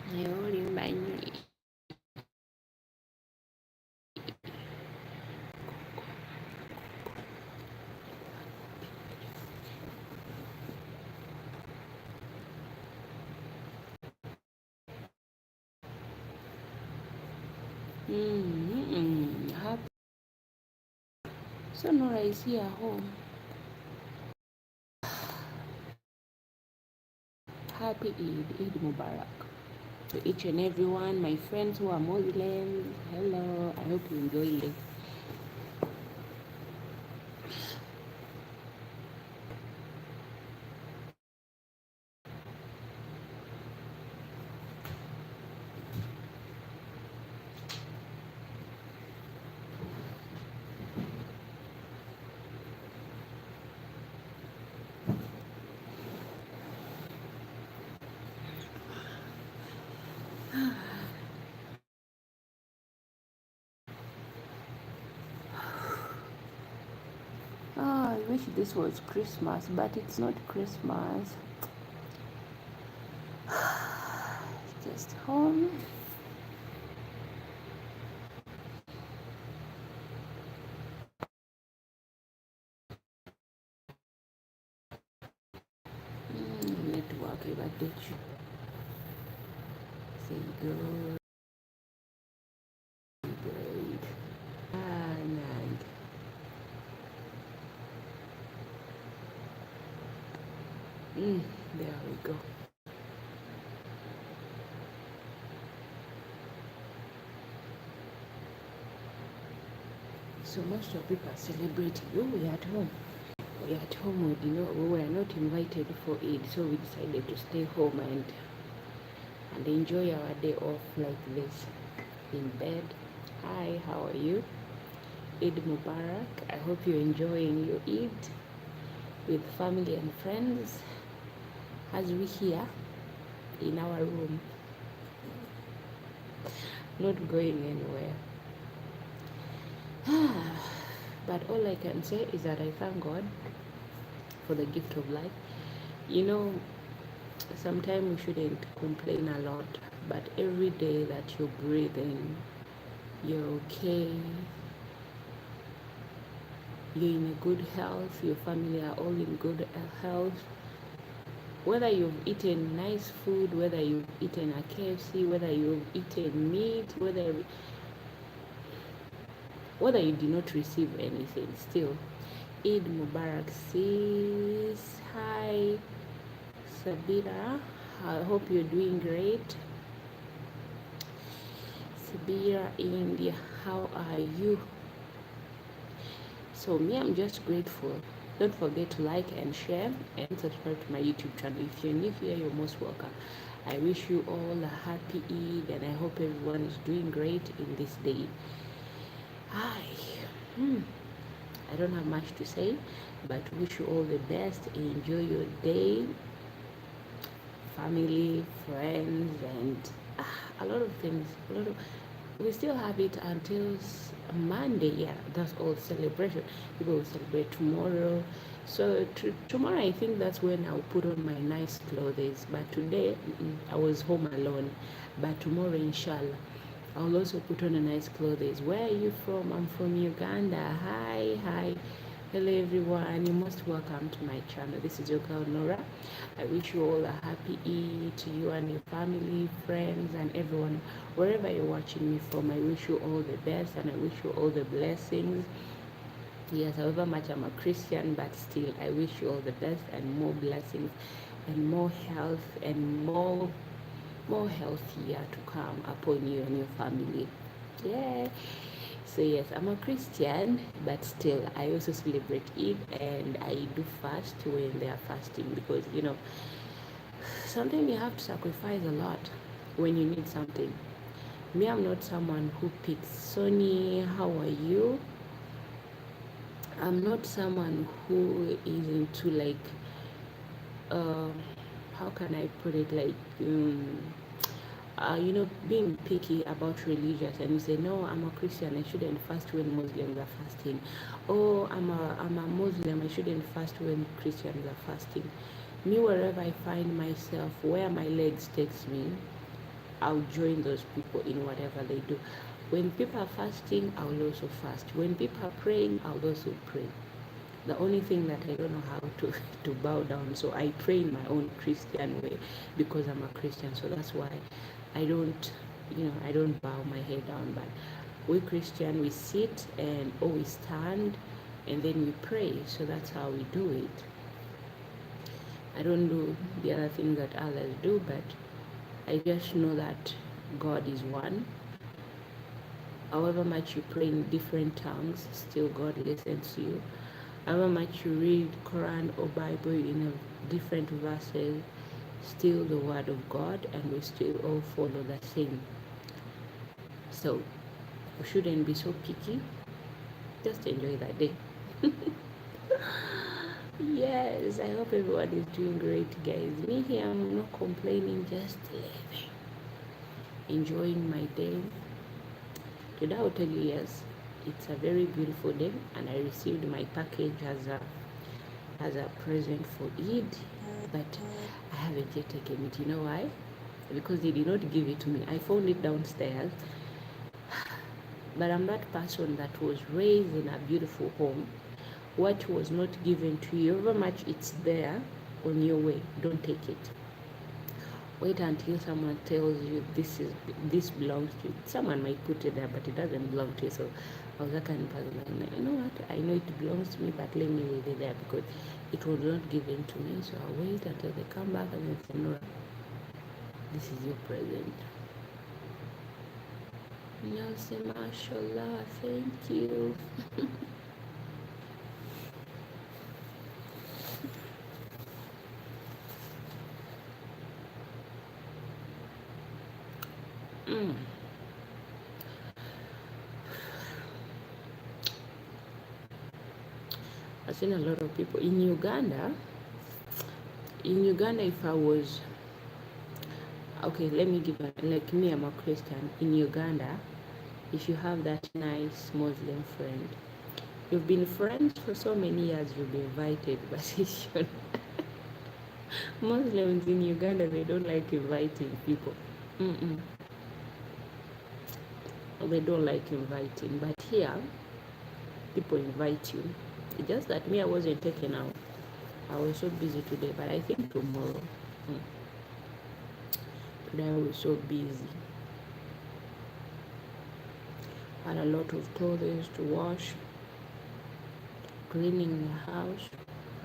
So Nora is here home. Happy Eid Mubarak to each and everyone, my friends who are Muslims. Hello, I hope you enjoy it. I wish this was Christmas, but it's not Christmas. Just home. Network evacuation. Say good. Great. And there we go. So most of people are celebrating. Oh, we're at home. We're at home. We were not invited for Eid, so we decided to stay home and enjoy our day off like this in bed. Hi, how are you? Eid Mubarak. I hope you're enjoying your Eid with family and friends as we here in our room, not going anywhere. But all I can say is that I thank God for the gift of life. Sometimes we shouldn't complain a lot, but every day that you're breathing, you're okay, you're in a good health, your family are all in good health. Whether you've eaten nice food, whether you've eaten a KFC, whether you've eaten meat, whether you did not receive anything, still, Eid Mubarak sis. Hi, Sabira. I hope you're doing great. Sabira, India, how are you? So me, I'm just grateful. Don't forget to like and share and subscribe to my YouTube channel. If you're new here, you're most welcome. I wish you all a happy Eid, and I hope everyone is doing great in this day. Hi. I don't have much to say, but wish you all the best. Enjoy your day, family, friends, and a lot of things. We still have it until Monday. Yeah, that's all celebration. People will celebrate tomorrow. So tomorrow, I think that's when I'll put on my nice clothes. But today, I was home alone. But tomorrow, inshallah, I'll also put on a nice clothes. Where are you from? I'm from Uganda. Hi. Hello everyone, you're most welcome to my channel. This is your girl Nora. I wish you all a happy Eid to you and your family, friends, and everyone. Wherever you're watching me from, I wish you all the best and I wish you all the blessings. Yes, however much I'm a Christian, but still I wish you all the best and more blessings and more health and more healthier to come upon you and your family. Yeah. So yes, I'm a Christian, but still I also celebrate Eid and I do fast when they are fasting because sometimes you have to sacrifice a lot when you need something. Me, I'm not someone who picks Sony, how are you? I'm not someone who is into like how can I put it, like being picky about religious, and you say, no, I'm a Christian, I shouldn't fast when Muslims are fasting. Oh, I'm a Muslim, I shouldn't fast when Christians are fasting. Me, wherever I find myself, where my legs takes me, I'll join those people in whatever they do. When people are fasting, I'll also fast. When people are praying, I'll also pray. The only thing that I don't know how to, to bow down, so I pray in my own Christian way because I'm a Christian. So that's why I don't, I don't bow my head down. But we Christian, we sit and we stand and then we pray. So that's how we do it. I don't do the other things that others do, but I just know that God is one. However much you pray in different tongues, still God listens to you. However much you read Quran or Bible in a different verses, still the word of God, and we still all follow the same. So we shouldn't be so picky. Just enjoy that day. Yes, I hope everyone is doing great, guys. Me here, I'm not complaining, just living, enjoying my day. Today I'll tell you, yes, it's a very beautiful day, and I received my package as a present for Eid, but I haven't yet taken it. You know why? Because they did not give it to me. I found it downstairs, but I'm that person that was raised in a beautiful home. What was not given to you, however much it's there on your way, don't take it. Wait until someone tells you this belongs to you. Someone might put it there, but it doesn't belong to you. So I was that kind of person, like, you know what? I know it belongs to me, but let me leave it there because it was not given to me. So I'll wait until they come back and then say, Nora, this is your present. And I'll say, mashallah, thank you. I've seen a lot of people in Uganda. If I was okay, let me give like me, I'm a Christian. In Uganda, if you have that nice Muslim friend, you've been friends for so many years, you'll be invited, but Muslims in Uganda, they don't like inviting people. They don't like inviting, but here, people invite you. It's just that me, I wasn't taken out. I was so busy today, but I think tomorrow. Today I was so busy. Had a lot of clothes to wash, cleaning the house,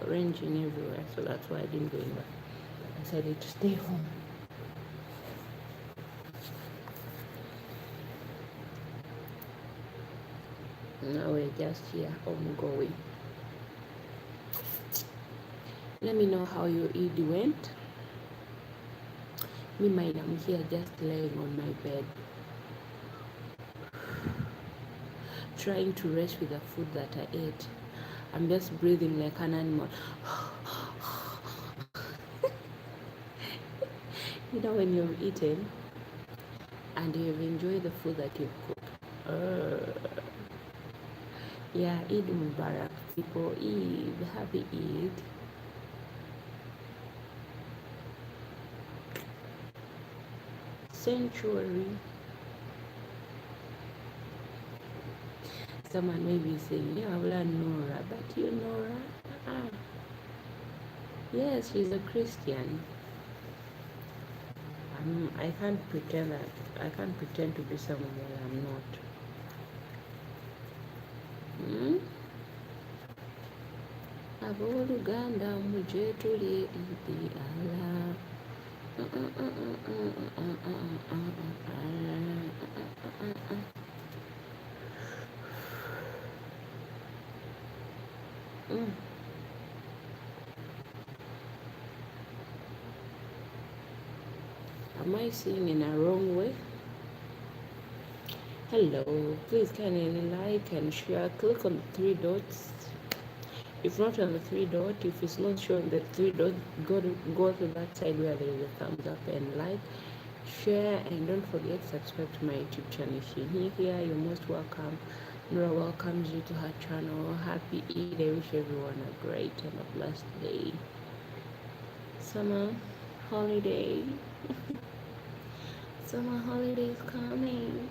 arranging everywhere. So that's why I didn't go in. I decided to stay home. Now we're just here ongoing. Let me know how your Eid went. Me, mine, I'm here just laying on my bed, trying to rest with the food that I ate. I'm just breathing like an animal. You know when you've eaten and you've enjoyed the food that you've cooked. Yeah, Eid Mubarak, people. Eid, happy Eid. Sanctuary. Someone may be saying, yeah, I've learned Nora, but you Nora? Yes, she's a Christian. I can't pretend to be someone that I'm not. Abooluganda mujje tulye Eid Allah. Am I seeing in a wrong way? Hello, please kindly like and share. Click on the three dots. If not on the three dot, if it's not showing the three dot, go to that side where there is a thumbs up and like, share, and don't forget to subscribe to my YouTube channel. If you're new here, you're most welcome. Nora welcomes you to her channel. Happy Eid. I wish everyone a great and a blessed day. Summer holiday. Summer holidays coming.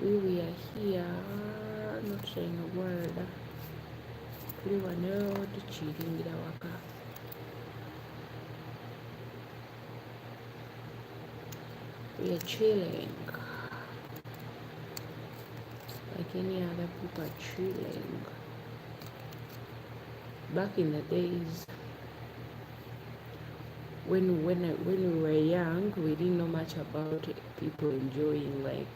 We are here, not saying a word. Tuli wano tukiringira waka. We are chilling. Like any other people are chilling. Back in the days, when we were young, we didn't know much about people enjoying. Like,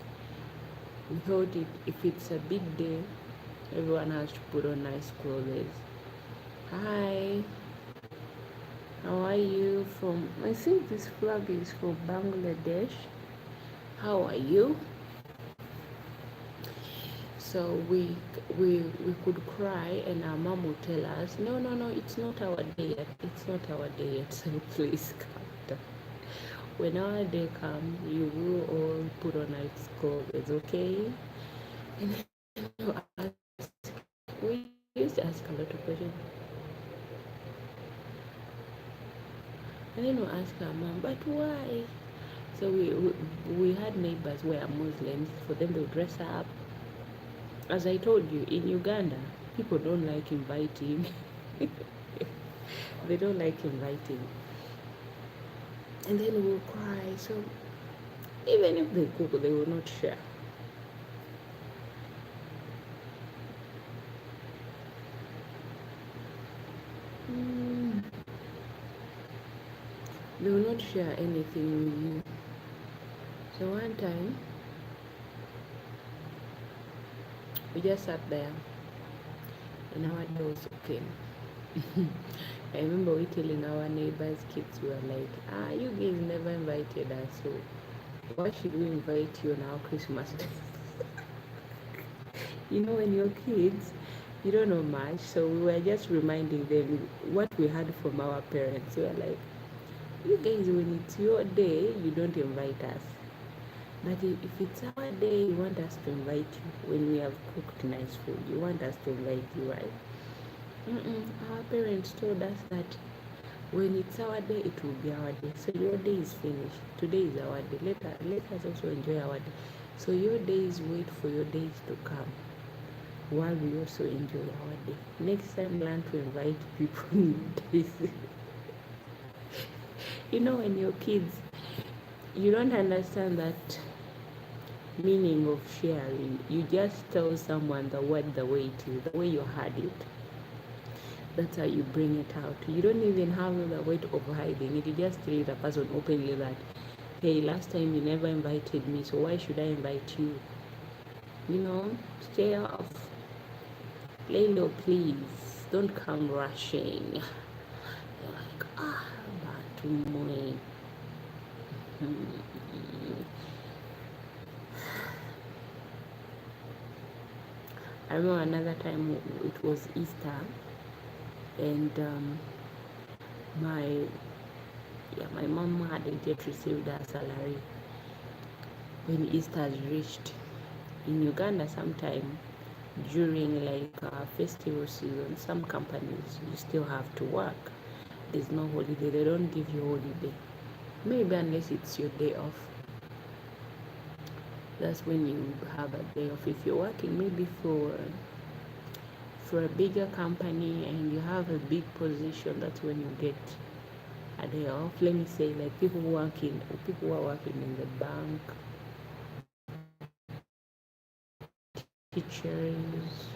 we thought if it's a big day, everyone has to put on nice clothes. Hi, how are you? From, I think this flag is from Bangladesh. How are you? So we could cry, and our mom would tell us, no, it's not our day yet. It's not our day yet. So please calm down. When our day comes, you will all put on nice clothes, okay? And we used to ask a lot of questions. And then we ask our mom, but why? So we had neighbors who are Muslims. For them, they dress up. As I told you, in Uganda, people don't like inviting. They don't like inviting. And then we'll cry. So even if they cook, they will not share. They will not share anything with you. So one time, we just sat there, and our day was okay. I remember we telling our neighbors' kids, we were like, you guys never invited us, so why should we invite you on our Christmas day? You know, when you're kids, you don't know much, so we were just reminding them what we had from our parents. We were like, you guys, when it's your day, you don't invite us. But if it's our day, you want us to invite you. When we have cooked nice food, you want us to invite you, right? Our parents told us that when it's our day, it will be our day. So your day is finished. Today is our day. Let us also enjoy our day. So your days, wait for your days to come, while we also enjoy our day. Next time, learn to invite people in days. You know, when you're kids, you don't understand that meaning of sharing. You just tell someone the word the way it is, the way you heard it. That's how you bring it out. You don't even have the weight of hiding it. You just tell the person openly that, hey, last time you never invited me, so why should I invite you? You know, stay off. Lay low, please. Don't come rushing. You're like, but moi. I remember another time it was Easter, and my mom hadn't yet received her salary when Easter reached. In Uganda, sometime during like festival season, some companies you still have to work. There's no holiday. They don't give you holiday. Maybe unless it's your day off. That's when you have a day off. If you're working maybe for a bigger company and you have a big position, that's when you get a day off. Let me say, like people who are working in the bank, teachers,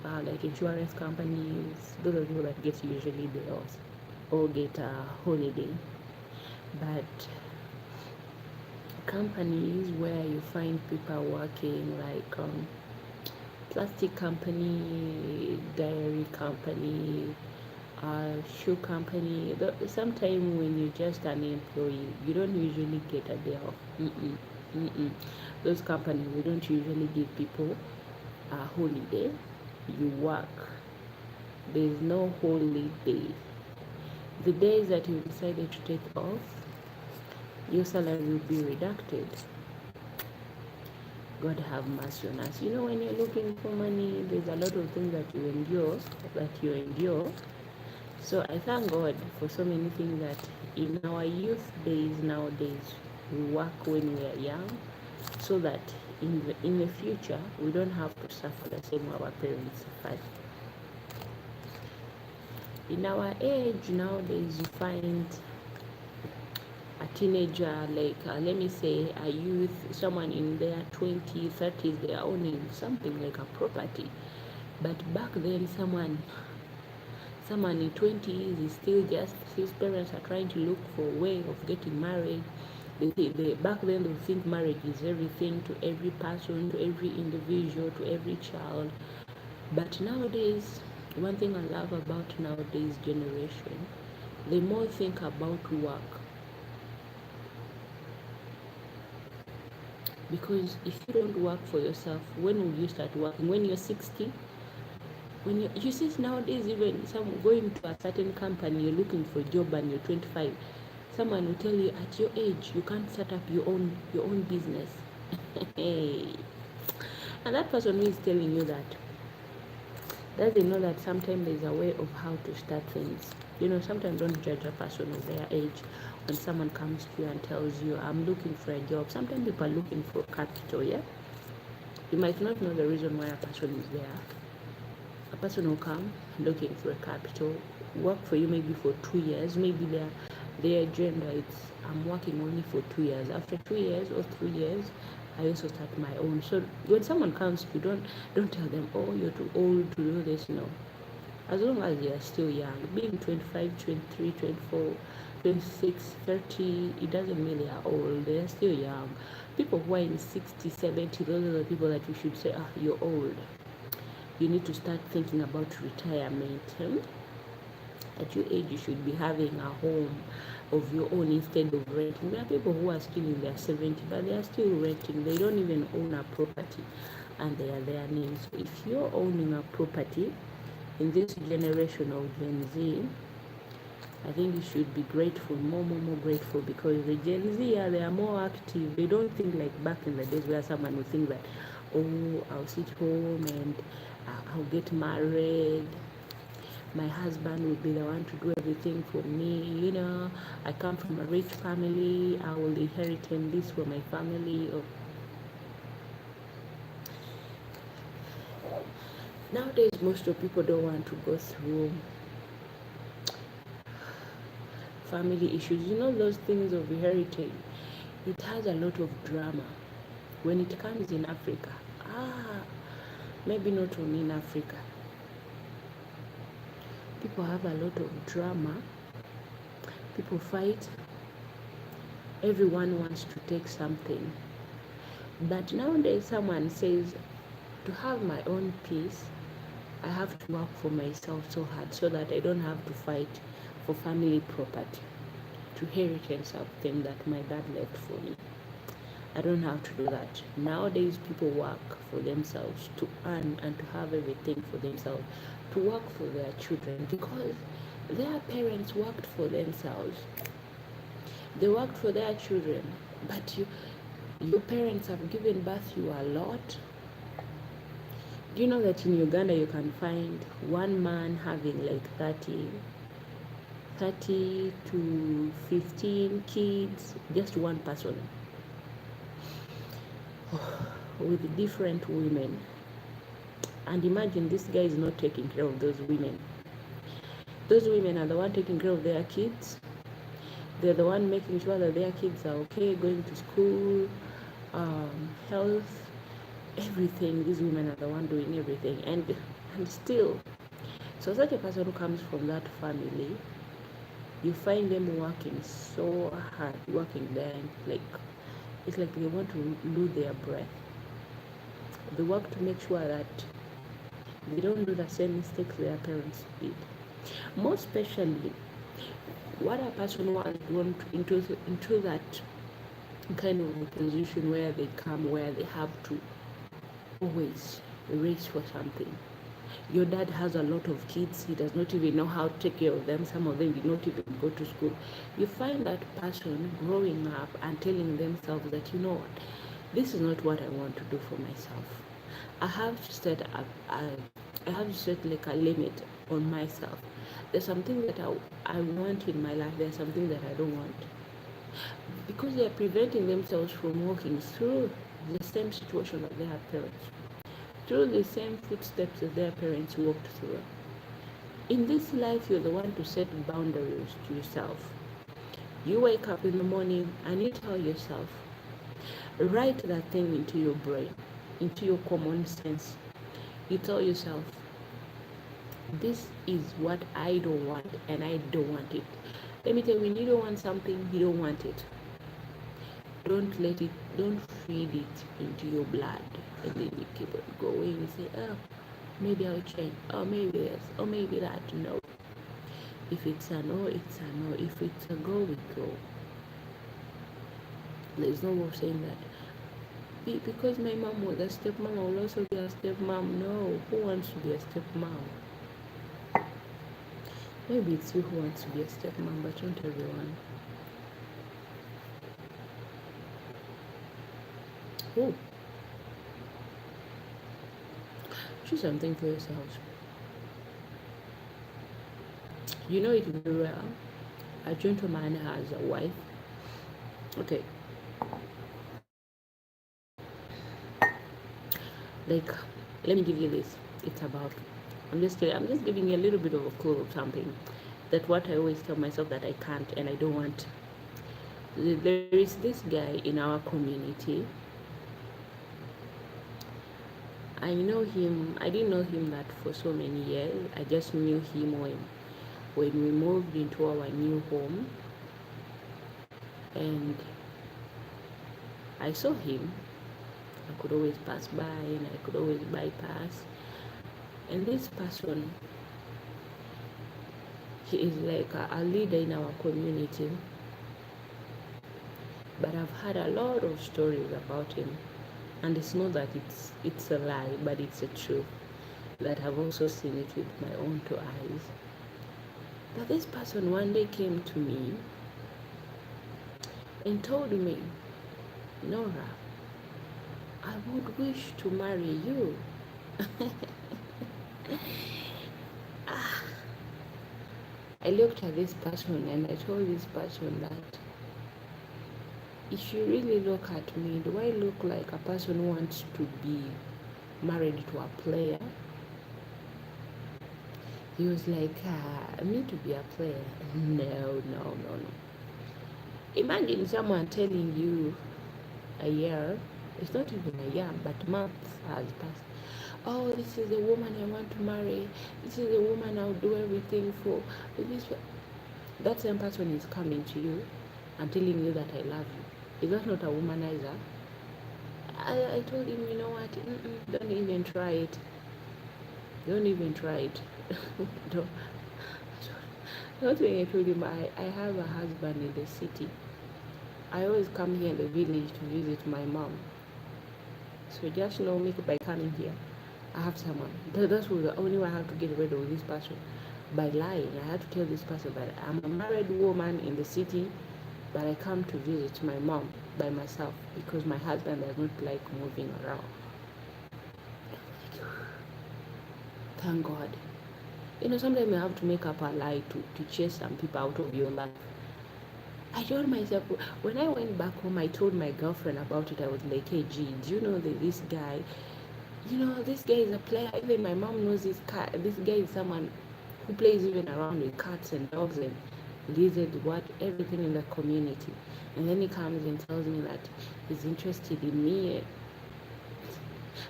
like insurance companies. Those are people that get usually day off or get a holiday. But companies where you find people working, like plastic company, dairy company, shoe company, sometimes when you're just an employee, you don't usually get a day off. Those companies, we don't usually give people a holiday. You work. There's no holiday. The days that you decided to take off, your salary will be reducted. God have mercy on us. When you're looking for money, there's a lot of things that you endure. So I thank God for so many things that in our youth days nowadays we work when we are young, so that in the future we don't have to suffer the same way our parents suffered. In our age nowadays, you find a teenager, like let me say a youth, someone in their 20s, 30s, they are owning something like a property. But back then, someone in 20s is still just, his parents are trying to look for a way of getting married. Back then they think marriage is everything to every person, to every individual, to every child. But nowadays, one thing I love about nowadays generation, they more think about work. Because if you don't work for yourself, when will you start working? When you're 60? When you see nowadays, even some going to a certain company, you're looking for a job and you're 25. Someone will tell you at your age you can't set up your own business. Hey. And that person who is telling you that doesn't know that sometimes there's a way of how to start things. Sometimes don't judge a person of their age. When someone comes to you and tells you, I'm looking for a job, sometimes people are looking for capital, yeah? You might not know the reason why a person is there. A person will come looking for a capital, work for you maybe for 2 years, maybe their agenda is, I'm working only for 2 years. After 2 years or 3 years, I also start my own. So when someone comes to you, don't tell them, oh, you're too old to do this. No. As long as you're still young, being 25, 23, 24, 26, 30, it doesn't mean they are old. They're still young. People who are in 60, 70, those are the people that you should say, you're old. You need to start thinking about retirement. At your age, you should be having a home of your own instead of renting. There are people who are still in their 70s, but they are still renting. They don't even own a property, and they are their names. So if you're owning a property in this generation of Gen Z, I think you should be grateful, more grateful, because the Gen Z, they are more active. They don't think like back in the days where someone would think that, oh, I'll sit home and I'll get married. My husband will be the one to do everything for me. I come from a rich family. I will inherit this from my family. Nowadays, most of people don't want to go through family issues. Those things of inheriting, it has a lot of drama. When it comes in Africa, maybe not only in Africa, people have a lot of drama. People fight. Everyone wants to take something. But nowadays, someone says, to have my own peace, I have to work for myself so hard so that I don't have to fight for family property, to inherit something that my dad left for me. I don't have to do that. Nowadays, people work for themselves, to earn and to have everything for themselves, to work for their children, because their parents worked for themselves. They worked for their children, but your parents have given birth you a lot. Do you know that in Uganda you can find one man having like 30 to 15 kids, just one person, with different women? And imagine this guy is not taking care of those women. Those women are the one taking care of their kids. They're the one making sure that their kids are okay, going to school, health, everything. These women are the one doing everything. And still, so such a person who comes from that family, you find them working so hard, working there, it's like they want to lose their breath. They work to make sure that they don't do the same mistakes their parents did. More especially, what a person wants gone into that kind of a position where they come, where they have to always race for something. Your dad has a lot of kids. He does not even know how to take care of them. Some of them did not even go to school. You find that person growing up and telling themselves that, this is not what I want to do for myself. I have to set up, I have to set like a limit on myself. There's something that I want in my life. There's something that I don't want, because they are preventing themselves from walking through the same situation that their parents, through the same footsteps that their parents walked through. In this life, you're the one to set boundaries to yourself. You wake up in the morning and you tell yourself, write that thing into your brain, into your common sense. You tell yourself, this is what I don't want, and I don't want it. Let me tell you, when you don't want something, you don't want it. Don't let it, don't feed it into your blood, and then you keep it going and say, oh, maybe I'll change, oh, maybe this, oh, maybe that. No. If it's a no, it's a no. If it's a go, we go. There's no more saying that. Because my mom was a stepmom, I will also be a stepmom. No. Who wants to be a stepmom? Maybe it's you who wants to be a stepmom, but not everyone. Oh. Choose something for yourselves. You know it very well. A gentleman has a wife. Okay. Like, let me give you this. It's about, I'm just giving you a little bit of a clue of something. That what I always tell myself that I can't and I don't want. There is this guy in our community. I know him. I didn't know him that for so many years. I just knew him when we moved into our new home, and I saw him. I could always pass by and I could always bypass. And this person, he is like a leader in our community. But I've heard a lot of stories about him. And it's not that it's a lie, but it's a truth. That I've also seen it with my own two eyes. That this person one day came to me and told me, Nora, I would wish to marry you. I looked at this person and I told this person that if you really look at me, do I look like a person who wants to be married to a player? He was like, me to be a player? No. Imagine someone telling you a year, it's not even a year, but months has passed. Oh, this is the woman I want to marry. This is the woman I'll do everything for. That same person is coming to you and telling you that I love you. Is that not a womanizer? I told him, you know what? Don't even try it. Don't even try it. don't. That's when I told him I have a husband in the city. I always come here in the village to visit my mom. So just know me by coming here. I have someone. That's the only way I have to get rid of this person. By lying, I have to tell this person that I'm a married woman in the city, but I come to visit my mom by myself because my husband does not like moving around. Thank God. Sometimes you have to make up a lie to chase some people out of your life. I told myself, when I went back home, I told my girlfriend about it. I was like, hey, G, do you know that this guy, this guy is a player. Even my mom knows this cat. This guy is someone who plays even around with cats and dogs and lizards, everything in the community. And then he comes and tells me that he's interested in me.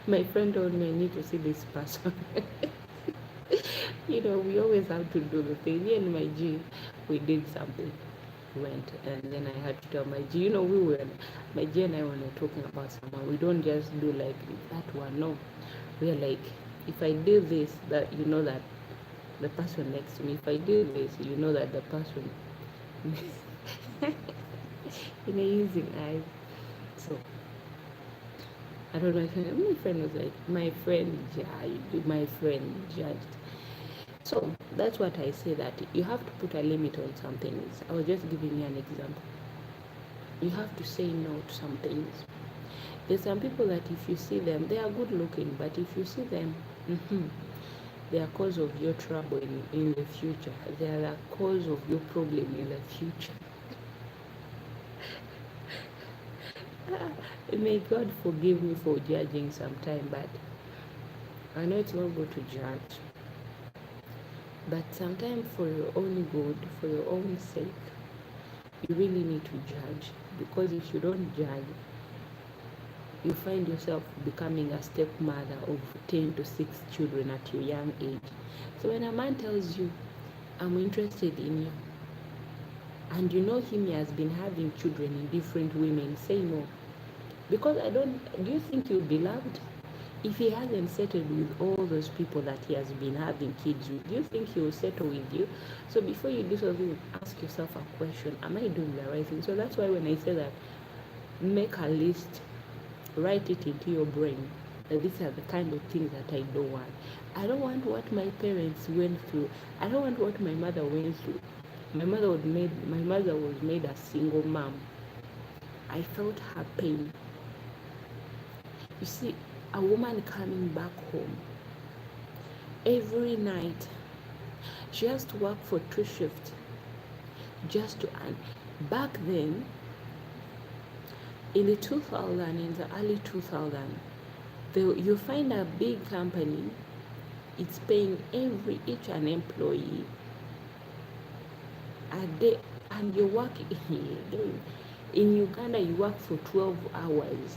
My friend told me I need to see this person. We always have to do the thing. Me and my G, we did something. Went, and then I had to tell my G, my G and I were talking about someone. We don't just do like that one. No, we're like, if I do this, that that the person next to me. If I do this, that the person using eyes. So I don't know. My friend was like, my friend judged. So that's what I say, that you have to put a limit on some things. I was just giving you an example. You have to say no to some things. There's some people that if you see them, they are good looking, but if you see them, they are cause of your trouble in the future. They are the cause of your problem in the future. May God forgive me for judging sometime, but I know it's not good to judge. But sometimes for your own good, for your own sake, you really need to judge. Because if you don't judge, you find yourself becoming a stepmother of 10 to 6 children at your young age. So when a man tells you, I'm interested in you, and you know him, he has been having children in different women, say no. Because do you think you'll be loved? If he hasn't settled with all those people that he has been having kids with, do you think he will settle with you? So before you do something, ask yourself a question, am I doing the right thing? So that's why when I say that, make a list, write it into your brain. These are the kind of things that I don't want. I don't want what my parents went through. I don't want what my mother went through. My mother was made a single mom. I felt her pain. You see, a woman coming back home every night, she has to work for 2 shifts just to earn. Back then, in the early 2000, you find a big company, it's paying each an employee a day, and you're working in Uganda. You work for 12 hours,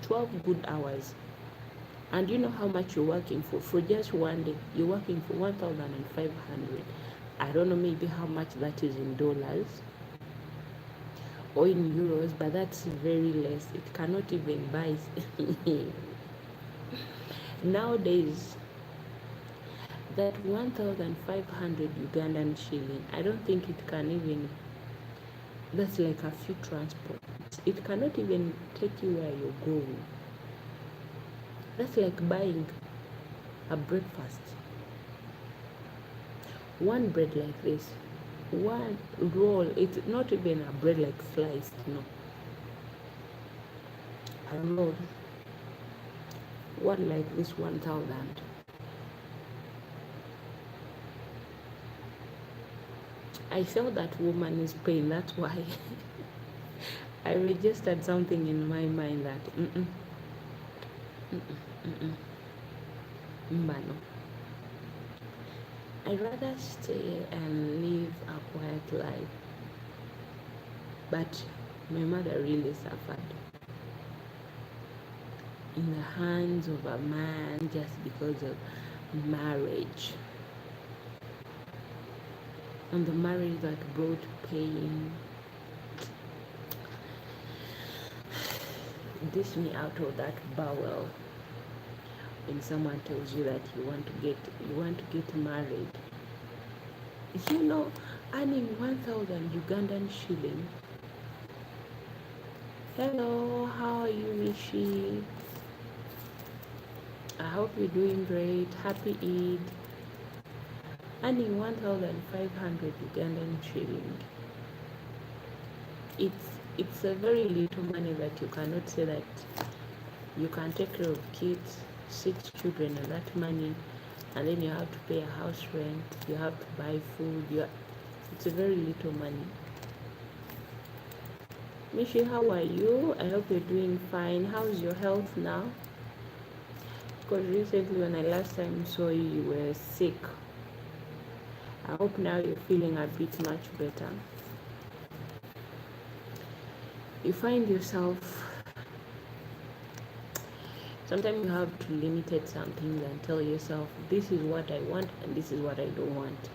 12 good hours, and you know how much you're working for just one day. You're working for 1,500. I don't know maybe how much that is in dollars or in euros, but that's very less. It cannot even buy. Nowadays, that 1,500 Ugandan shilling, I don't think it can even, that's like a few transports. It cannot even take you where you're going. That's like buying a breakfast. One bread like this, one roll, it's not even a bread like sliced, no. A roll, one like this, 1,000. I felt that woman is pain, that's why I registered something in my mind that Mbano. I'd rather stay and live a quiet life. But my mother really suffered in the hands of a man just because of marriage. And the marriage that brought pain. Dish me out of that bowel when someone tells you that you want to get married. You know, earning 1,000 Ugandan shilling. Hello, how are you, Mishi? I hope you're doing great. Happy Eid. Earning 1,500 Ugandan shilling. It's a very little money that you cannot say that you can take care of kids, 6 children, and that money, and then you have to pay a house rent, you have to buy food. It's a very little money. Mishi, how are you? I hope you're doing fine. How's your health now? Because recently when I last time saw you, you were sick. I hope now you're feeling a bit much better. You find yourself, sometimes you have to limit some things and tell yourself, this is what I want and this is what I don't want.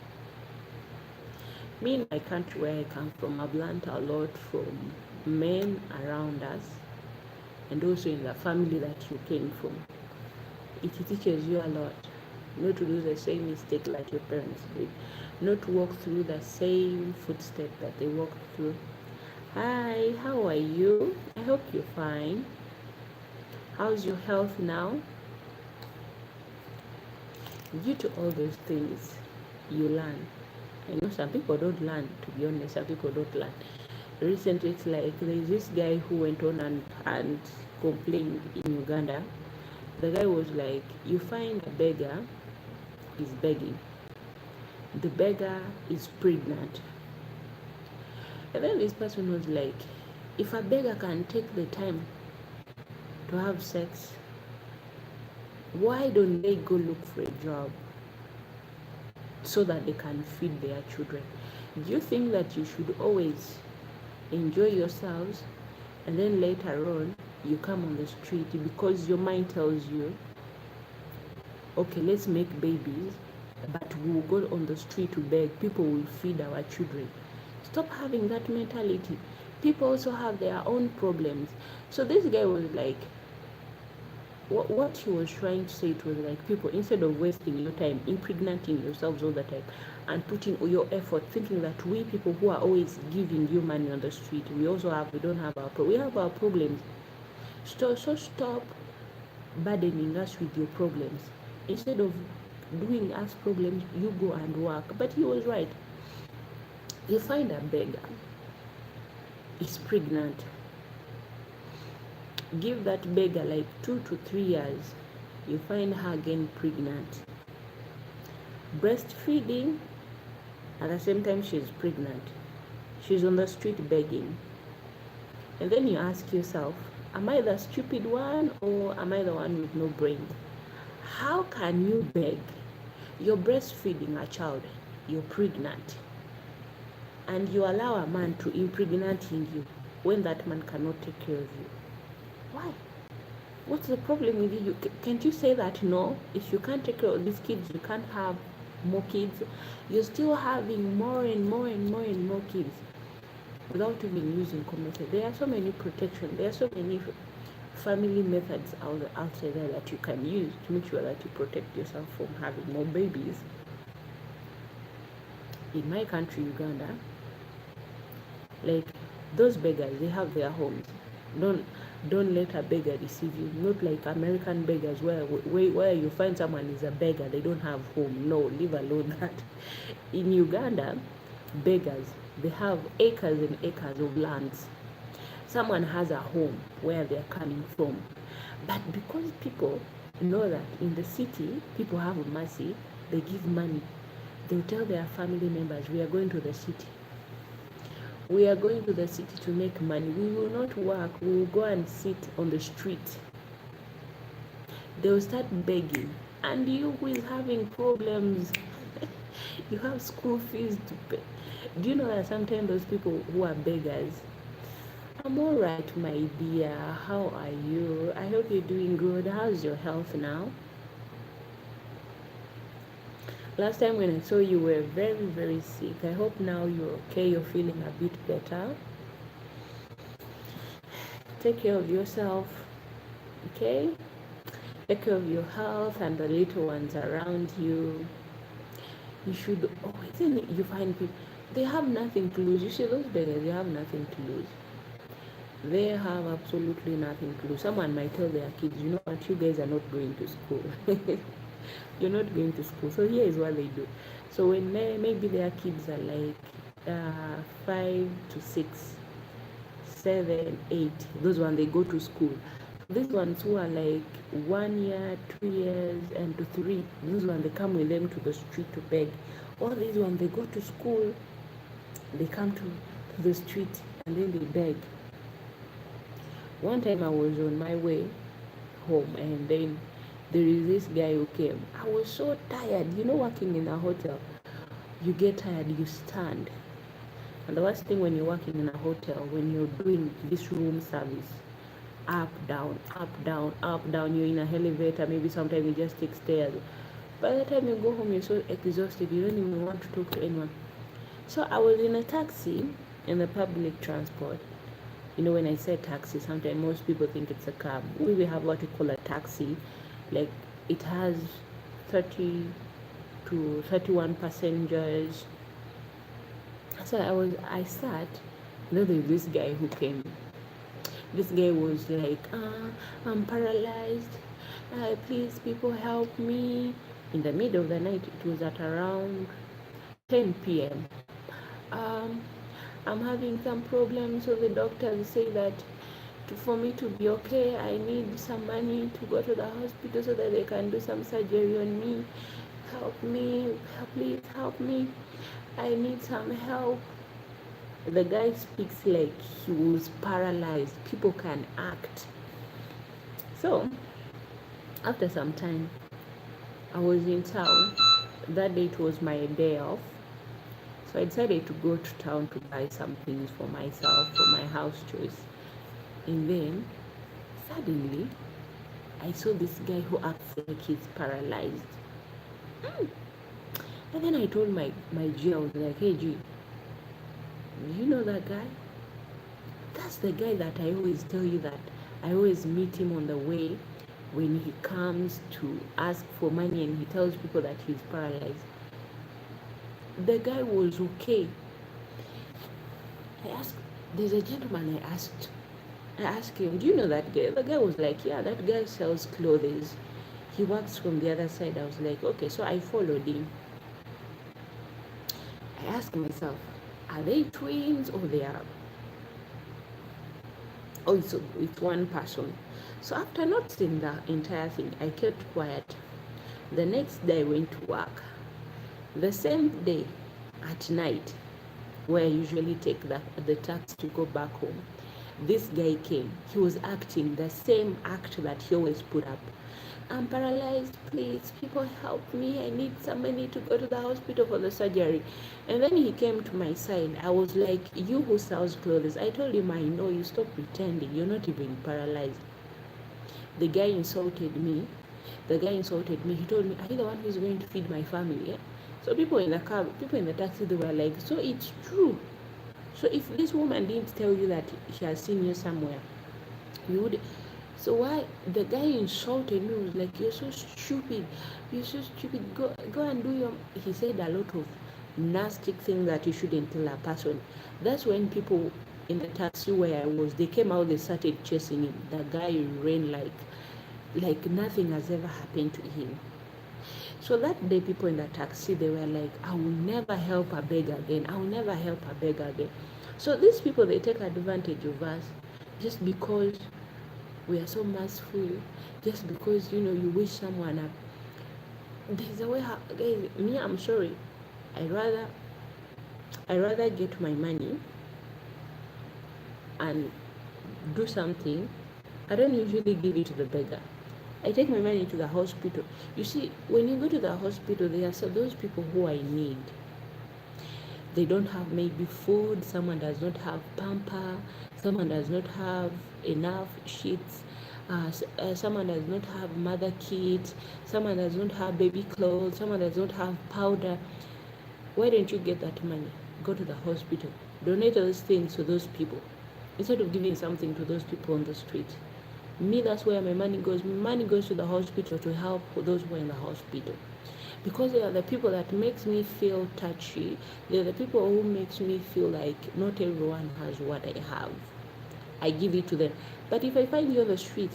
Me in my country where I come from, I've learned a lot from men around us and also in the family that you came from. It teaches you a lot. Not to do the same mistake like your parents did. Not to walk through the same footsteps that they walked through. Hi, how are you? I hope you're fine. How's your health now? Due to all those things, you learn. I know some people don't learn, to be honest. Some people don't learn. recently, it's like there's this guy who went on and complained in Uganda. The guy was like, you find a beggar is begging, the beggar is pregnant. And then this person was like, if a beggar can take the time to have sex, why don't they go look for a job so that they can feed their children? Do you think that you should always enjoy yourselves and then later on you come on the street because your mind tells you, okay, let's make babies, but we'll go on the street to beg, people will feed our children? Stop having that mentality. People also have their own problems. So this guy was like, what he was trying to say, it was like, people, instead of wasting your time impregnating yourselves all the time and putting all your effort thinking that we people who are always giving you money on the street, we don't have we have our problems. So stop burdening us with your problems. Instead of doing us problems, you go and work. But he was right. You find a beggar is pregnant, give that beggar like 2 to 3 years, you find her again pregnant, breastfeeding, at the same time she's pregnant, she's on the street begging. And then you ask yourself, am I the stupid one or am I the one with no brain? How can you beg? You're breastfeeding a child, you're pregnant, and you allow a man to impregnate you when that man cannot take care of you? Why? What's the problem with you? Can't you say that no, if you can't take care of these kids, you can't have more kids? You're still having more and more and more and more kids without even using commercial. There are so many protection. There are so many family methods outside there that you can use to make sure that you protect yourself from having more babies. In my country, Uganda, like those beggars, they have their homes. Don't let a beggar deceive you. Not like American beggars where you find someone is a beggar, they don't have home. No, leave alone that. In Uganda, beggars, they have acres and acres of lands. Someone has a home where they're coming from. But because people know that in the city, people have mercy, they give money. They'll tell their family members, we are going to the city. We are going to the city to make money. We will not work. We will go and sit on the street. They will start begging. And you who is having problems, you have school fees to pay. Do you know that sometimes those people who are beggars, I'm all right, my dear. How are you? I hope you're doing good. How's your health now? Last time when I saw you were very, very sick. I hope now you're okay. You're feeling a bit better. Take care of yourself, okay? Take care of your health and the little ones around you. You should always, you find people, they have nothing to lose. You see those beggars, they have nothing to lose. They have absolutely nothing to lose. Someone might tell their kids, you know what, you guys are not going to school. You're not going to school. So here is what they do. So when maybe their kids are like 5 to 6, 7, 8, those ones they go to school. These ones who are like 1 year, 2 years, and to 3, those ones they come with them to the street to beg. All these ones they go to school, they come to the street and then they beg. One time I was on my way home and then there is this guy who came. I was so tired. You know, working in a hotel, you get tired, you stand. And the worst thing when you're working in a hotel, when you're doing this room service, up, down, up, down, up, down, you're in an elevator, maybe sometimes you just take stairs. By the time you go home, you're so exhausted, you don't even want to talk to anyone. So I was in a taxi, in the public transport. You know, when I say taxi, sometimes most people think it's a cab. We have what we call a taxi. Like, it has 30 to 31 passengers. So I sat, then there's this guy who came. This guy was like, I'm paralyzed. Please, people help me. In the middle of the night, it was at around 10 p.m. I'm having some problems, so the doctors say that for me to be okay, I need some money to go to the hospital so that they can do some surgery on me. Help me, please help me. I need some help. The guy speaks like he was paralyzed. People can act. So, after some time, I was in town. That day it was my day off. So I decided to go to town to buy some things for myself, for my house chores. And then, suddenly, I saw this guy who acts like he's paralyzed. And then I told my G, I was like, hey G, do you know that guy? That's the guy that I always tell you that I always meet him on the way when he comes to ask for money and he tells people that he's paralyzed. The guy was okay. I asked, there's a gentleman I asked him, do you know that guy? The guy was like, yeah, that guy sells clothes. He works from the other side. I was like, okay, so I followed him. I asked myself, are they twins or they are? Oh, it's one person. So after not seeing the entire thing, I kept quiet. The next day I went to work. The same day at night, where I usually take the taxi to go back home, this guy came. He was acting the same act that he always put up. I'm paralyzed, please, people help me. I need some money to go to the hospital for the surgery. And then he came to my side. I was like, you who sells clothes, I told him, I know, you stop pretending. You're not even paralyzed. The guy insulted me. He told me, are you the one who's going to feed my family? Yeah? So people in the car, people in the taxi, they were like, so it's true. So if this woman didn't tell you that she has seen you somewhere, you would. So why the guy insulted me, was like, you're so stupid. Go and do your. He said a lot of nasty things that you shouldn't tell a person. That's when people in the taxi where I was, they came out, they started chasing him. The guy ran like nothing has ever happened to him. So that day, people in the taxi, they were like, I will never help a beggar again. I will never help a beggar again. So these people, they take advantage of us just because we are so merciful, just because, you wish someone up. There's a way, guys, me, I'm sorry. I rather get my money and do something. I don't usually give it to the beggar. I take my money to the hospital. You see, when you go to the hospital, there are those people who I need. They don't have maybe food. Someone does not have pamper. Someone does not have enough sheets. Someone does not have mother kit. Someone does not have baby clothes. Someone does not have powder. Why don't you get that money? Go to the hospital. Donate those things to those people instead of giving something to those people on the street. Me, that's where my money goes. My money goes to the hospital to help those who are in the hospital. Because they are the people that makes me feel touchy. They're the people who makes me feel like not everyone has what I have. I give it to them. But if I find you on the street,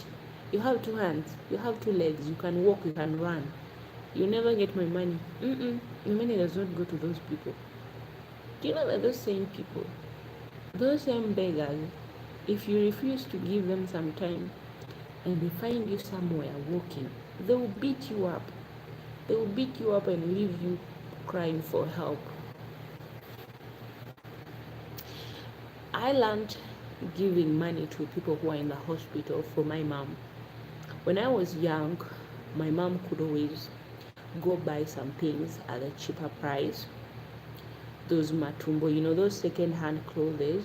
you have 2 hands, you have 2 legs, you can walk, you can run, you never get my money. My money does not go to those people. Do you know that those same people, those same beggars, if you refuse to give them some time, and they find you somewhere walking, they will beat you up. They will beat you up and leave you crying for help. I learned giving money to people who are in the hospital for my mom. When I was young, my mom could always go buy some things at a cheaper price. Those matumbo, those second-hand clothes,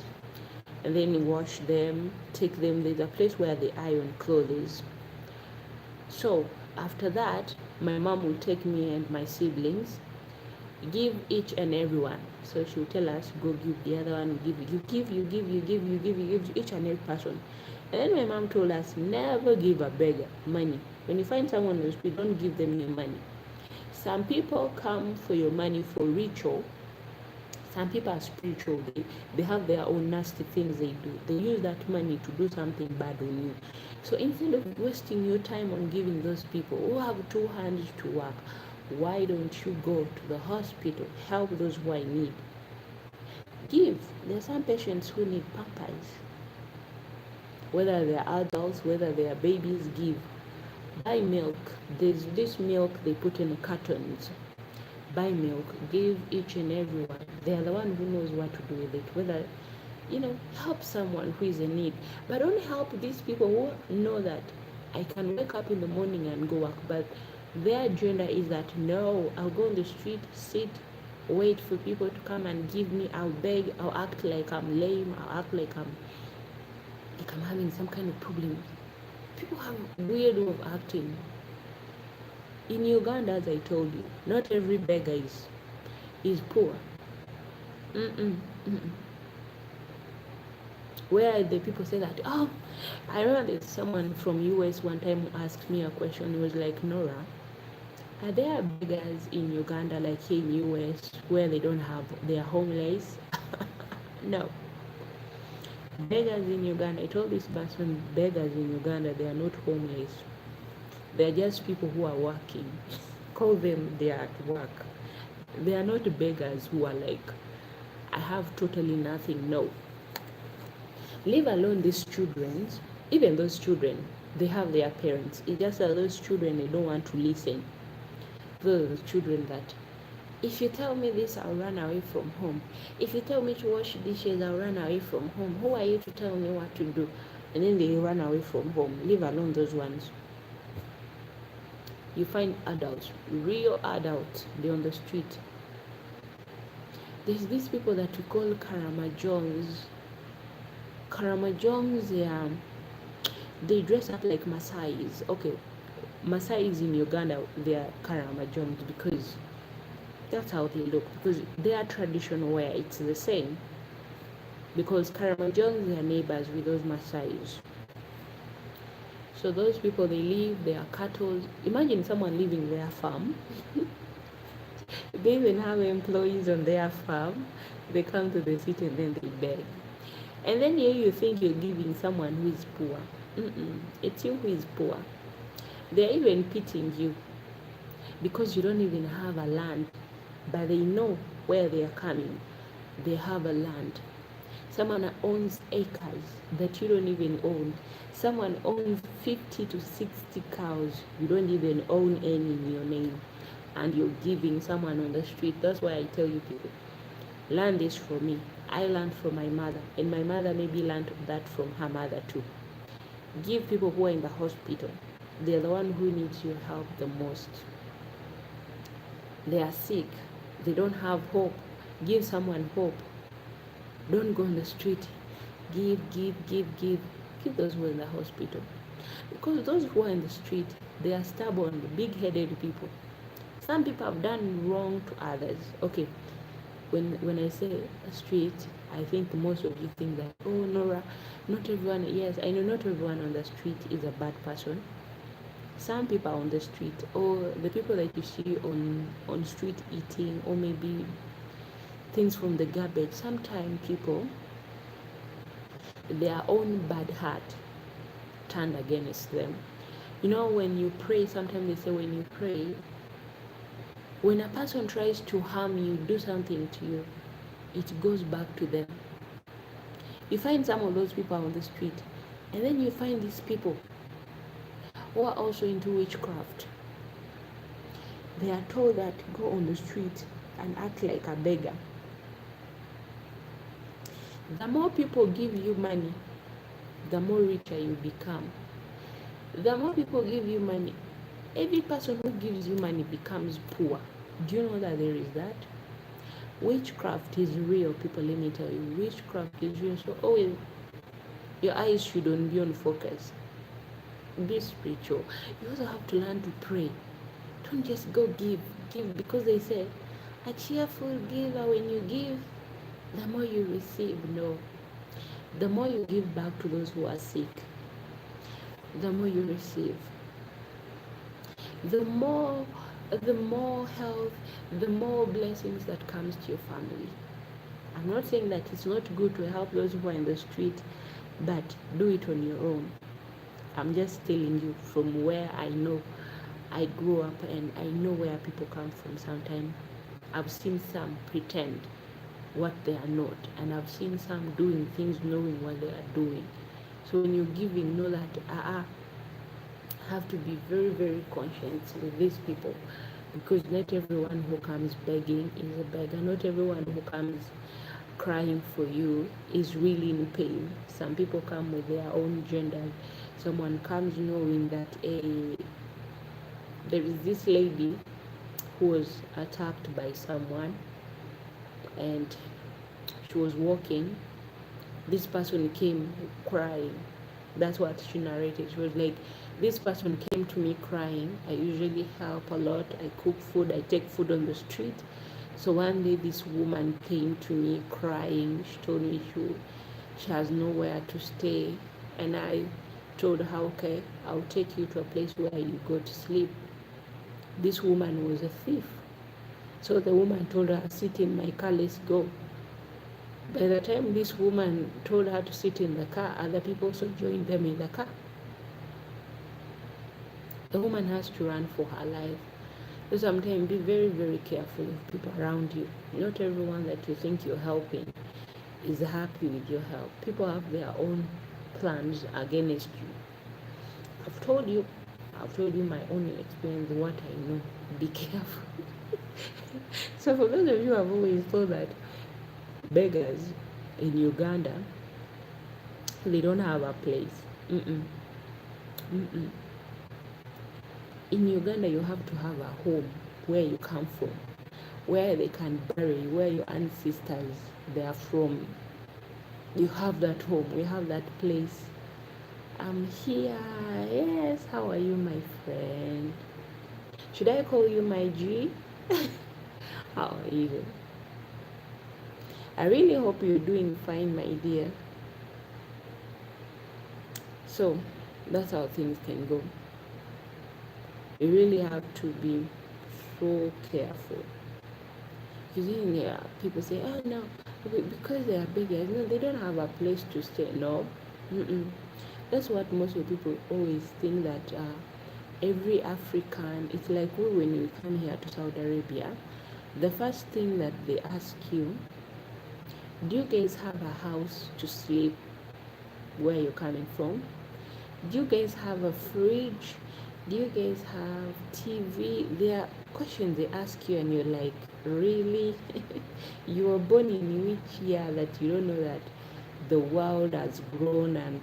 and then wash them, take them. There's a place where they iron clothes. So after that, my mom will take me and my siblings, give each and every one. So she'll tell us, go give the other one, give each and every person. And then my mom told us, never give a beggar money. When you find someone on the street, don't give them your money. Some people come for your money for ritual. Some people are spiritual. They have their own nasty things they do. They use that money to do something bad on you. So instead of wasting your time on giving those people who have 2 hands to work, why don't you go to the hospital, help those who are in need? Give. There are some patients who need pampers. Whether they are adults, whether they are babies, give. Buy milk. There's this milk they put in cartons. Buy milk. Give each and every one. They are the one who knows what to do with it. Whether, help someone who is in need. But don't help these people who know that I can wake up in the morning and go work. But their agenda is that, no, I'll go on the street, sit, wait for people to come and give me. I'll beg. I'll act like I'm lame. I'll act like I'm having some kind of problem. People have weird way of acting. In Uganda, as I told you, not every beggar is poor. Where the people say that, oh, I remember there's someone from US one time asked me a question. It was like, Norah, are there beggars in Uganda like here in US where they don't have, they are homeless? No. Beggars in Uganda, I told this person, beggars in Uganda, they are not homeless. They are just people who are working. Call them, they are at work. They are not beggars who are like, I have totally nothing. No. Leave alone these children. Even those children, they have their parents. It's just that those children, they don't want to listen. Those are the children that, if you tell me this, I'll run away from home. If you tell me to wash dishes, I'll run away from home. Who are you to tell me what to do? And then they run away from home. Leave alone those ones. You find adults, real adults, they're on the street. There's these people that we call Karamajongs. Karamajongs, they dress up like Maasais. Okay, Maasais in Uganda, they are Karamajongs because that's how they look. Because they are traditional wear, it's the same. Because Karamajongs are neighbors with those Maasais. So those people, they live, they are cattle. Imagine someone living their farm. They even have employees on their farm. They come to the city and then they beg. And then here you think you're giving someone who is poor. It's you who is poor. They're even pitying you because you don't even have a land, but they know where they are coming. They have a land. Someone owns acres that you don't even own. Someone owns 50 to 60 cows. You don't even own any in your name. And you're giving someone on the street. That's why I tell you people, land is for me. I learned from my mother. And my mother maybe learned that from her mother too. Give people who are in the hospital. They're the one who needs your help the most. They are sick. They don't have hope. Give someone hope. Don't go on the street. Give. Give those who are in the hospital. Because those who are in the street, they are stubborn, big-headed people. Some people have done wrong to others. Okay, when I say street, I think most of you think that, oh, Norah, not everyone, yes, I know not everyone on the street is a bad person. Some people on the street, or the people that you see on street eating, or maybe things from the garbage, sometimes people, their own bad heart turned against them. When you pray, sometimes they say when you pray, when a person tries to harm you, do something to you, it goes back to them. You find some of those people on the street, and then you find these people who are also into witchcraft. They are told that go on the street and act like a beggar. The more people give you money, the more richer you become. The more people give you money, every person who gives you money becomes poor. Do you know that there is that? Witchcraft is real, people, let me tell you. Witchcraft is real. So always, your eyes shouldn't be on focus. Be spiritual. You also have to learn to pray. Don't just go give, because they say, a cheerful giver, when you give, the more you receive. No. The more you give back to those who are sick, the more you receive. The more health, the more blessings that comes to your family. I'm not saying that it's not good to help those who are in the street, but do it on your own. I'm just telling you from where I know. I grew up and I know where people come from sometimes. I've seen some pretend. what they are not. And I've seen some doing things knowing what they are doing. So when you're giving, know that have to be very, very conscious with these people, because not everyone who comes begging is a beggar. Not everyone who comes crying for you is really in pain. Some people come with their own gender. Someone comes knowing that there is this lady who was attacked by someone, and she was walking. This person came crying. That's what she narrated. She was like, this person came to me crying. I usually help a lot. I cook food. I take food on the street. So one day this woman came to me crying. She told me she has nowhere to stay. And I told her, okay, I'll take you to a place where you go to sleep. This woman was a thief. So the woman told her, sit in my car, let's go. By the time this woman told her to sit in the car, other people also joined them in the car. The woman has to run for her life. So sometimes be very, very careful of people around you. Not everyone that you think you're helping is happy with your help. People have their own plans against you. I've told you my own experience, what I know. Be careful. So for those of you who have always thought that beggars in Uganda, they don't have a place. In Uganda, you have to have a home where you come from, where they can bury you, where your ancestors they are from. You have that home. We have that place. I'm here. Yes, how are you, my friend? Should I call you my G? How are you? I really hope you're doing fine, my dear. So that's how things can go. You really have to be so careful. You see, people say, oh no, because they are beggars, no, they don't have a place to stay. No. That's what most of the people always think, that every African, it's like when you come here to Saudi Arabia, the first thing that they ask you, do you guys have a house to sleep where you're coming from? Do you guys have a fridge? Do you guys have TV? There are questions they ask you and you're like, really? You were born in which year that you don't know that the world has grown? And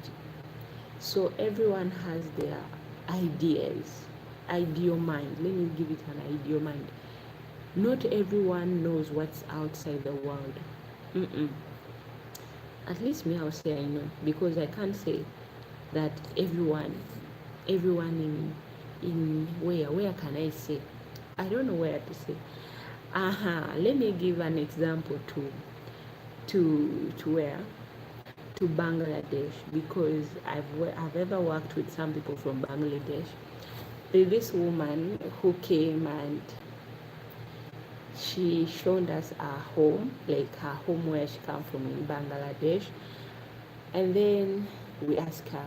so everyone has their ideas, ideal mind. Let me give it an ideal mind. Not everyone knows what's outside the world. At least me, I'll say I know, because I can't say that everyone in where can I say? I don't know where to say. Let me give an example to where? To Bangladesh, because I've ever worked with some people from Bangladesh. There's this woman who came and she showed us her home, like her home where she comes from in Bangladesh. And then we asked her,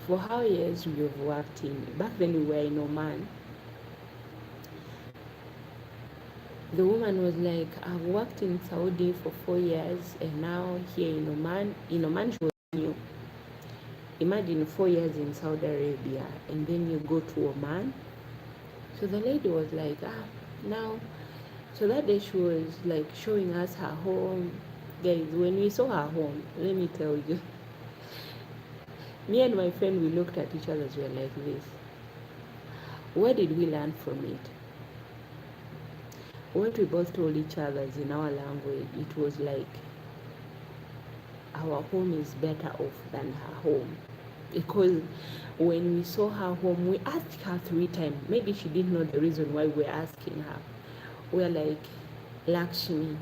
for how years you've worked in, back then we were in Oman. The woman was like, I've worked in Saudi for 4 years and now here in Oman. In Oman she was new. Imagine 4 years in Saudi Arabia and then you go to Oman. So the lady was like, now. So that day she was like showing us her home. Guys, when we saw her home, let me tell you, me and my friend, we looked at each other as we were like this. What did we learn from it? What we both told each other is in our language, it was like, our home is better off than her home. Because when we saw her home, we asked her 3 times. Maybe she didn't know the reason why we're asking her. We're like, Lakshmi,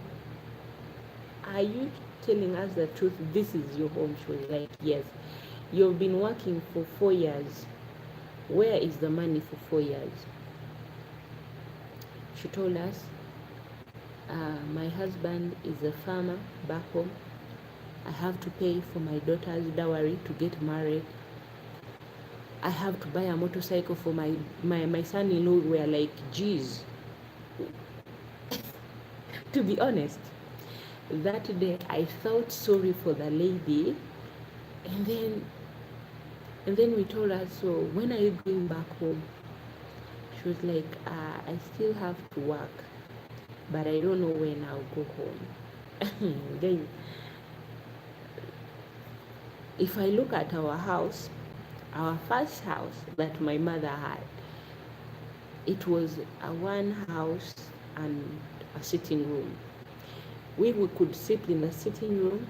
are you telling us the truth? This is your home? She was like, yes. You've been working for 4 years. Where is the money for 4 years? She told us, my husband is a farmer back home. I have to pay for my daughter's dowry to get married. I have to buy a motorcycle for my son-in-law. We're like, geez. To be honest, That day I felt sorry for the lady, and then we told her, so when are you going back home? She was like, I still have to work, but I don't know when I'll go home. Then, if I look at our house, our first house that my mother had, it was a one house and a sitting room. We could sleep in the sitting room,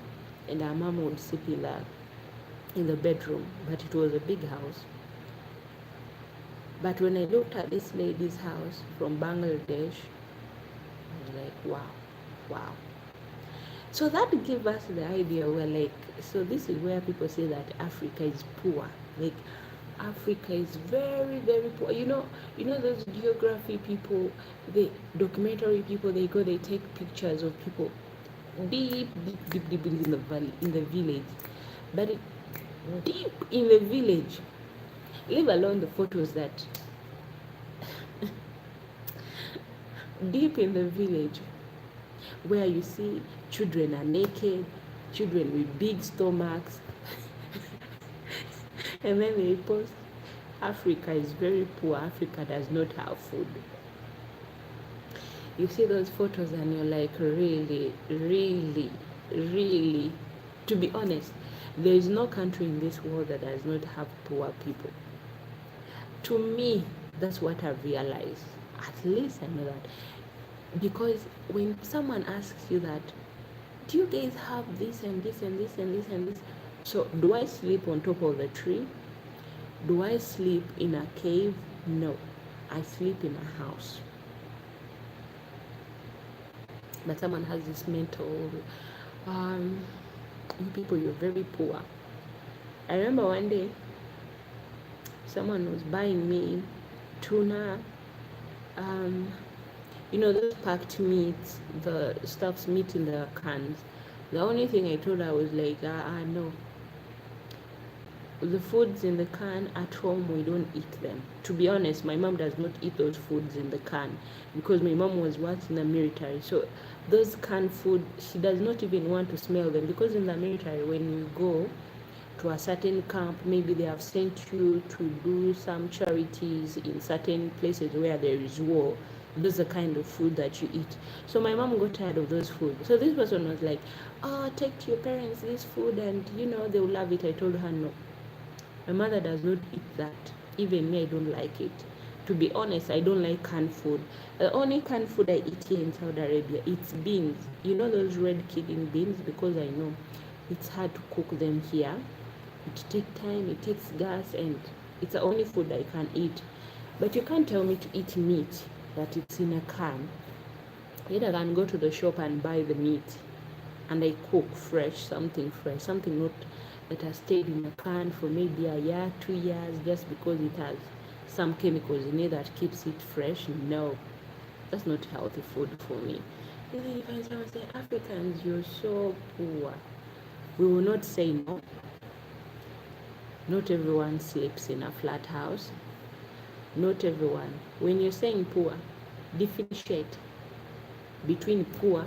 and our mom would sleep in the bedroom, but it was a big house. But when I looked at this lady's house from Bangladesh, I was like, wow, wow. So that gave us the idea. We're like, so this is where people say that Africa is poor. Like, Africa is very, very poor. You know those geography people, the documentary people, they go, they take pictures of people deep, deep, deep, deep in the valley, in the village. But deep in the village, leave alone the photos that deep in the village, where you see children are naked, children with big stomachs, and then they post, Africa is very poor, Africa does not have food. You see those photos and you're like, really, really, really, to be honest, there is no country in this world that does not have poor people. To me, that's what I've realized. At least I know that. Because when someone asks you that, do you guys have this and this and this and this and this? So do I sleep on top of the tree? Do I sleep in a cave? No, I sleep in a house. But someone has this mental, you people, you're very poor. I remember one day, someone was buying me tuna, those packed meats, the stuff's meat in the cans. The only thing I told her was like, no. The foods in the can at home, we don't eat them. To be honest, my mom does not eat those foods in the can because my mom was working in the military. So those canned food, she does not even want to smell them, because in the military, when you go to a certain camp, maybe they have sent you to do some charities in certain places where there is war. Those are the kind of food that you eat. So my mom got tired of those food. So this person was like, take to your parents this food and they will love it. I told her no. My mother does not eat that. Even me, I don't like it. To be honest, I don't like canned food. The only canned food I eat here in Saudi Arabia, it's beans. You know those red kidney beans? Because I know it's hard to cook them here. It takes time, it takes gas, and it's the only food I can eat. But you can't tell me to eat meat that it's in a can. Yet I can go to the shop and buy the meat, and I cook something not that has stayed in a can for maybe a year, 2 years, just because it has some chemicals in it that keeps it fresh. No, that's not healthy food for me. And then you find someone say, Africans, you're so poor. We will not say no. Not everyone sleeps in a flat house. Not everyone. When you're saying poor, differentiate between poor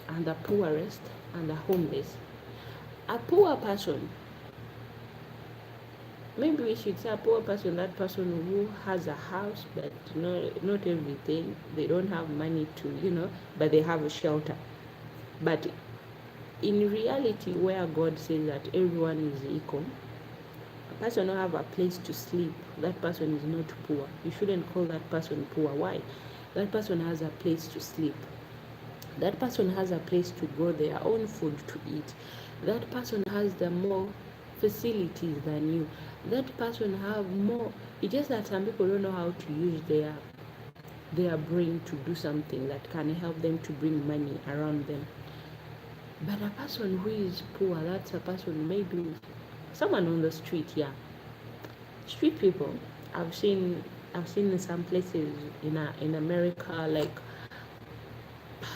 and the poorest and the homeless. A poor person, maybe we should say a poor person, that person who has a house, but not everything. They don't have money to, but they have a shelter. But in reality, where God says that everyone is equal, a person who have a place to sleep, that person is not poor. You shouldn't call that person poor. Why? That person has a place to sleep. That person has a place to grow their own food to eat. That person has the more facilities than you. That person have more. It's just that some people don't know how to use their brain to do something that can help them to bring money around them. But a person who is poor, that's a person, maybe someone on the street, yeah. Street people, I've seen in some places in America, like,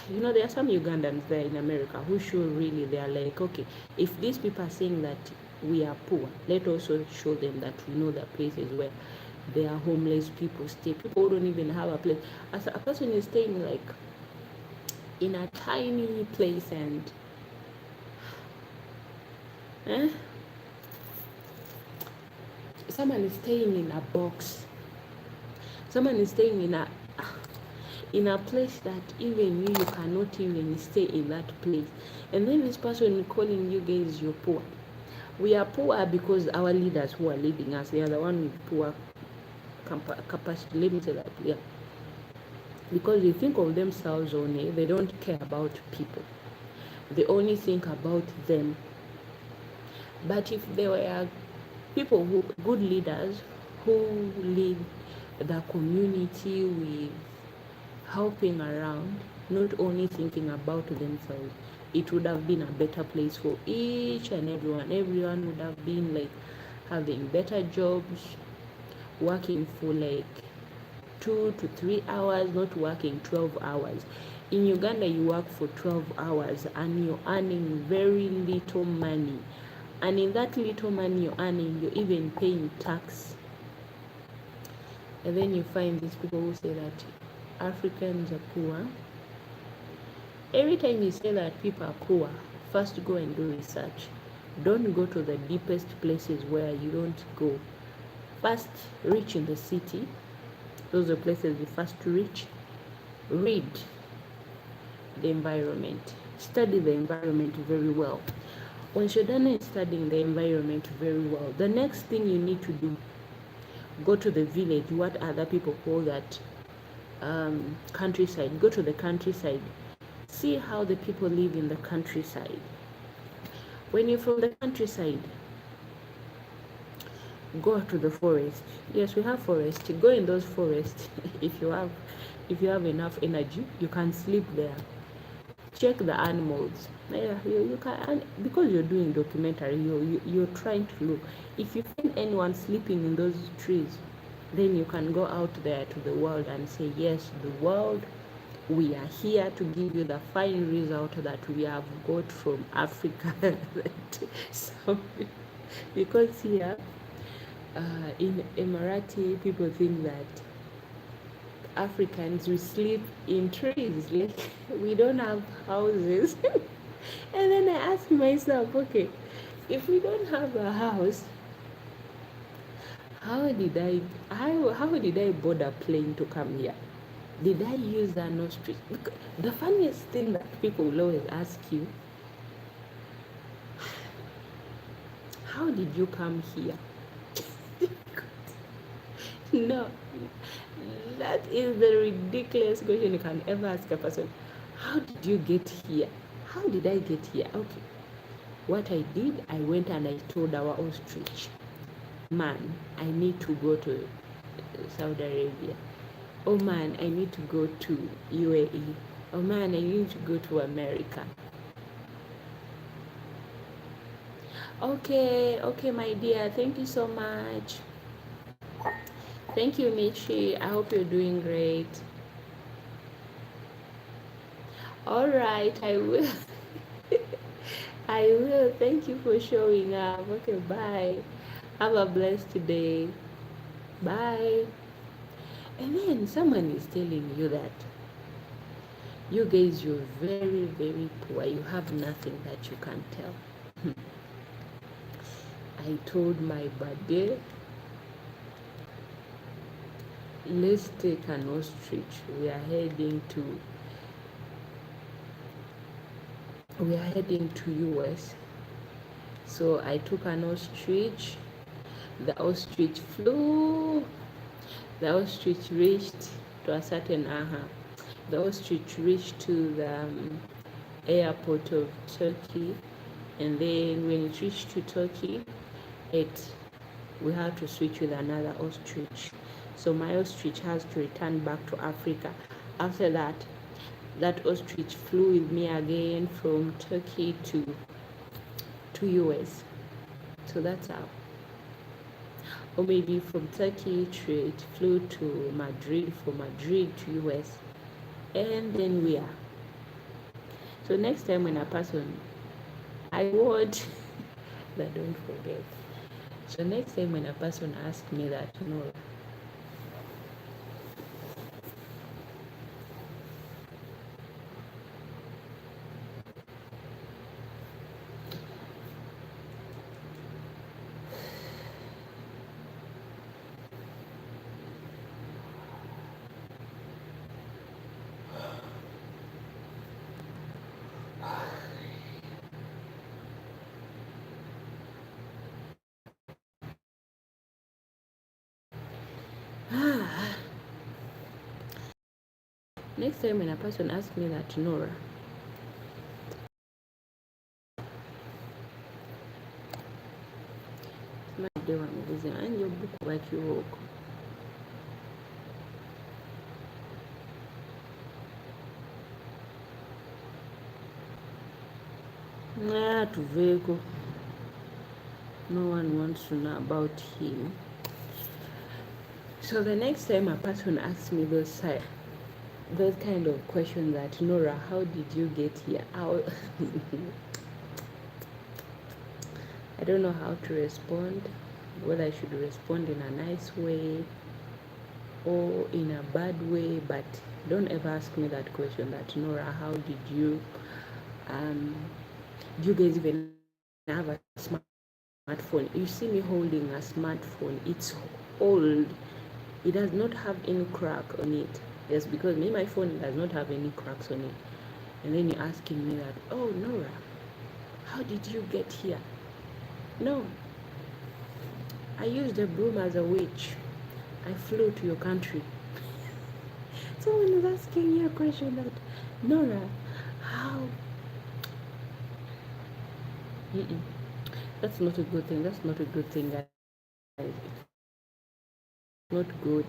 there are some Ugandans there in America who show really, they are like, okay, if these people are saying that we are poor, let also show them that we know the places where there are homeless people stay. People who don't even have a place. As a person is staying like in a tiny place, and eh, someone is staying in a box. Someone is staying in a place that even you cannot even stay in that place. And then this person calling you guys you're poor. We are poor because our leaders who are leading us, they are the one with poor capacity. Let me say that, yeah. Because they think of themselves only, they don't care about people. They only think about them. But if there were people who, good leaders, who lead the community with helping around, not only thinking about themselves, it would have been a better place for each and everyone. Everyone would have been like having better jobs, working for like 2 to 3 hours, not working 12 hours. In Uganda, you work for 12 hours and you're earning very little money. And in that little money you're earning, you're even paying tax. And then you find these people who say that Africans are poor. Every time you say that people are poor, first go and do research. Don't go to the deepest places where you don't go. First, reach in the city. Those are places you first reach. Read the environment. Study the environment very well. Once you're done studying the environment very well, the next thing you need to do, go to the village, what other people call that countryside. Go to the countryside. See how the people live in the countryside. When you're from the countryside, go to the forest. Yes, we have forest. Go in those forests. if you have enough energy, you can sleep there. Check the animals. Yeah, you can, because you're doing documentary, you're trying to look. If you find anyone sleeping in those trees, then you can go out there to the world and say, yes, the world, we are here to give you the fine result that we have got from Africa. So, because here in Emirati, people think that Africans, we sleep in trees, like we don't have houses. And then I ask myself, okay, if we don't have a house, how did I board a plane to come here? Did I use an ostrich? The funniest thing that people will always ask you, how did you come here? No, that is the ridiculous question you can ever ask a person. How did you get here? How did I get here? Okay. What I did, I went and I told our ostrich, man, I need to go to Saudi Arabia. Oh man, I need to go to UAE. Oh man, I need to go to America. Okay, my dear. Thank you so much. Thank you, Michi. I hope you're doing great. All right, I will. I will. Thank you for showing up. Okay, bye. Have a blessed day. Bye. And then someone is telling you that you guys, you're very, very poor. You have nothing that you can tell. I told my buddy, let's take an ostrich. We are heading to US. So I took an ostrich. The ostrich flew. The ostrich reached to a certain The ostrich reached to the airport of Turkey, and then when it reached to Turkey, we had to switch with another ostrich. So my ostrich has to return back to Africa. After that, that ostrich flew with me again from Turkey to US. So that's how. Or maybe from Turkey it flew to Madrid, from Madrid to US, and then we are. So next time when a person, I want that, don't forget. So next time when a person asks me that, no, Next time when a person asks me that, Nora, they were moving and your book like you walk. Nah, to vehicle. No one wants to know about him. So the next time a person asks me those kind of questions that, Nora, how did you get here? How I don't know how to respond, whether I should respond in a nice way or in a bad way, but don't ever ask me that question that, Nora, how did do you guys even have a smartphone? You see me holding a smartphone, it's old, it does not have any crack on it. Yes, because my phone does not have any cracks on it. And then you're asking me that, oh, Nora, how did you get here? No, I used a broom as a witch. I flew to your country. Someone is asking you a question that, Nora, how? Mm-mm. That's not a good thing. That's not a good thing, guys. It's not good.